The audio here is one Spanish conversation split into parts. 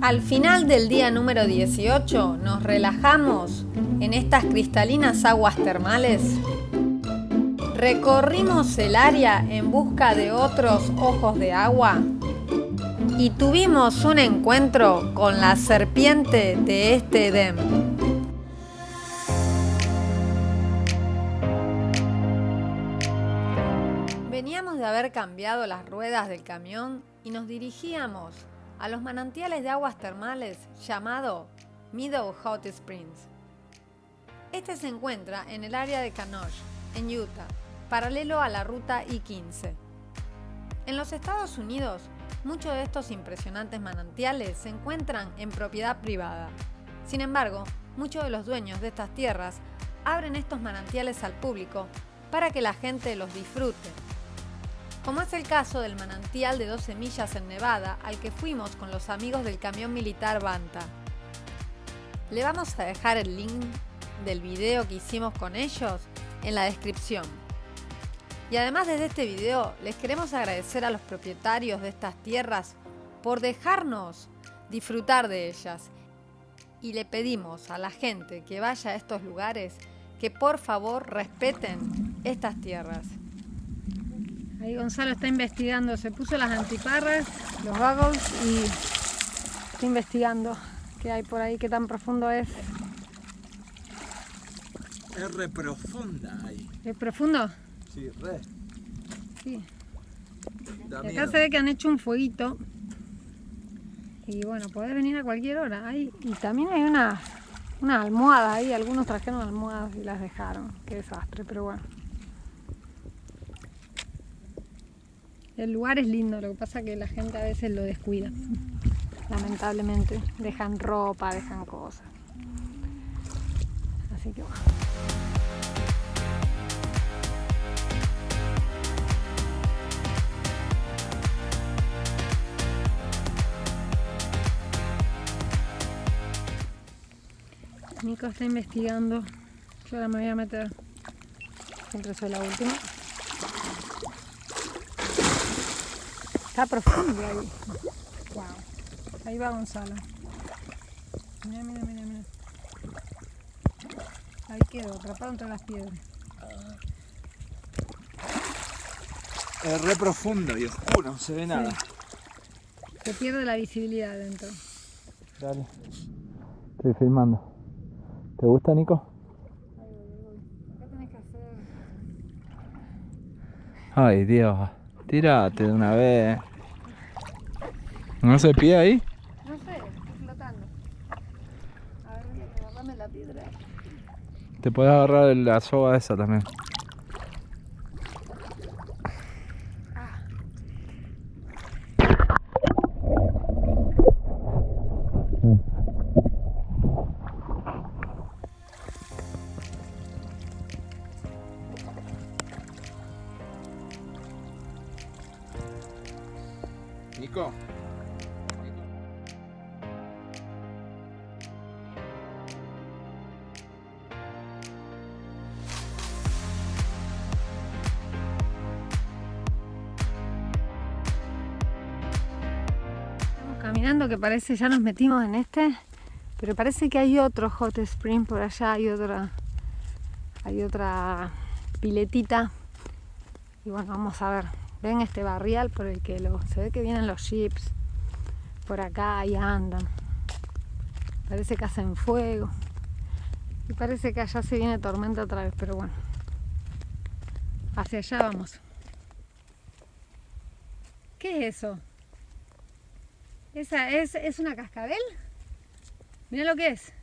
Al final del día número 18 nos relajamos en estas cristalinas aguas termales. Recorrimos el área en busca de otros ojos de agua y tuvimos un encuentro con la serpiente de este Edén. Veníamos de haber cambiado las ruedas del camión y nos dirigíamos a los manantiales de aguas termales llamado Meadow Hot Springs. Este se encuentra en el área de Kenosha, en Utah, paralelo a la ruta I-15. En los Estados Unidos, muchos de estos impresionantes manantiales se encuentran en propiedad privada. Sin embargo, muchos de los dueños de estas tierras abren estos manantiales al público para que la gente los disfrute, como es el caso del manantial de 12 millas en Nevada al que fuimos con los amigos del camión militar Banta. Le vamos a dejar el link del video que hicimos con ellos en la descripción. Y además desde este video les queremos agradecer a los propietarios de estas tierras por dejarnos disfrutar de ellas. Y le pedimos a la gente que vaya a estos lugares que por favor respeten estas tierras. Ahí Gonzalo está investigando, se puso las antiparras, los goggles y está investigando qué hay por ahí, qué tan profundo es. Es re profunda ahí. ¿Es profundo? Sí, re. Sí. Da Y acá miedo. se ve que han hecho un fueguito. Y bueno, podés venir a cualquier hora. Ahí, y también hay una almohada ahí, algunos trajeron almohadas y las dejaron. Qué desastre, pero bueno. El lugar es lindo, lo que pasa es que la gente a veces lo descuida. Lamentablemente, dejan ropa, dejan cosas. Así que bueno. Nico está investigando. Yo ahora me voy a meter. Siempre soy la última. Está profundo ahí. Wow. Ahí va Gonzalo. Mira, mira, mira, mira. Ahí quedó, atrapado entre las piedras. Es re profundo y oscuro, no se ve nada. Se pierde la visibilidad dentro. Dale. Estoy filmando. ¿Te gusta, Nico? Acá tenés que hacer. Ay, Dios. Tírate de una vez. ¿No se pide ahí? No sé, está flotando. A ver, mira, agarrame la piedra. Te podés agarrar la soga esa también. Nico. Estamos caminando que parece, ya nos metimos en este, pero parece que hay otro hot spring por allá, hay otra piletita. Y bueno, vamos a ver. Ven este barrial por el que se ve que vienen los jeeps por acá y andan. Parece que hacen fuego. Y parece que allá se viene tormenta otra vez, pero bueno. Hacia allá vamos. ¿Qué es eso? ¿Esa es una cascabel? Mira lo que es.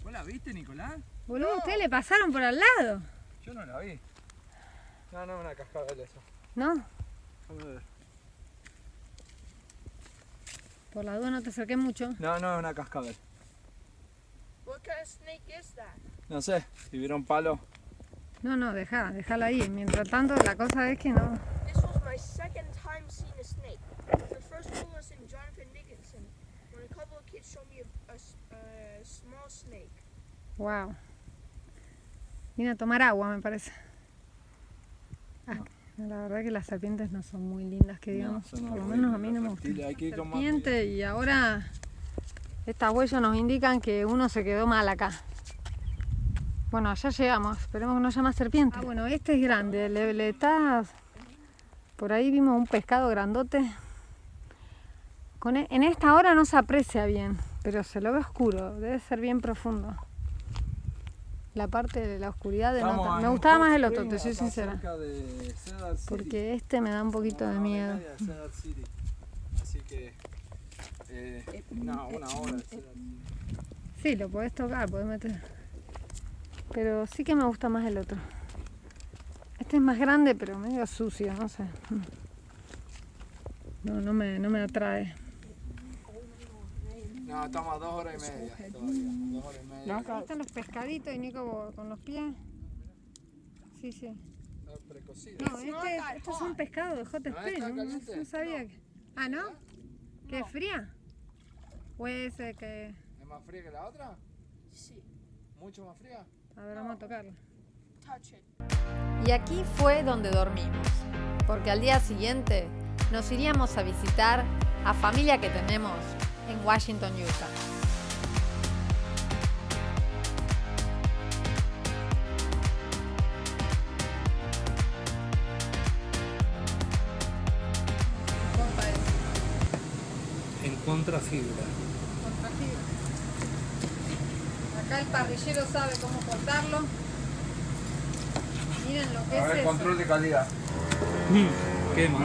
¿Vos la viste, Nicolás? Boludo, no. Ustedes le pasaron por al lado. Yo no la vi. No, no es una cascabel eso. ¿No? Vamos a ver. Por la duda no te acerqué mucho. No, no es una cascabel. What kind of snake is that? No sé, si vieron palo. No, déjala ahí. Mientras tanto, la cosa es que no. This was my second time seeing a snake. The first one was in Jonathan Dickinson, when a couple of kids showed me a small snake. Wow. Vine a tomar agua, me parece. La verdad que las serpientes no son muy lindas, que digamos. son Por lo horribles, menos a mí no me los gusta. reptiles, hay que ir con más Serpiente y ahora Estas huellas nos indican que uno se quedó mal acá. Bueno, allá llegamos. Esperemos que no haya más serpientes. Ah, bueno, este es grande. Le está... Por ahí vimos un pescado grandote. En esta hora no se aprecia bien, pero se lo ve oscuro. Debe ser bien profundo. La parte de la oscuridad denota. Me gustaba más el otro, te soy sincera. Porque este me da un poquito de miedo. Así que... no, una hora. Sí, lo podés tocar, podés meter. Pero sí que me gusta más el otro. Este es más grande, pero medio sucio, no sé. No me atrae. No, estamos a 2 horas y media todavía. 2 horas y media. Acá están los pescaditos y Nico con los pies. Sí, sí. Está precocido. No, estos son pescados de hot spring. No sabía que... Ah, ¿no? ¿Que es fría? ¿O es que...? ¿Es más fría que la otra? Sí. ¿Mucho más fría? A ver, vamos a tocarla. Touch it. Y aquí fue donde dormimos, porque al día siguiente nos iríamos a visitar a familia que tenemos en Washington, Utah. En contrafibra. Acá el parrillero sabe cómo cortarlo. Miren lo que A es ver, eso. control de calidad. Quema.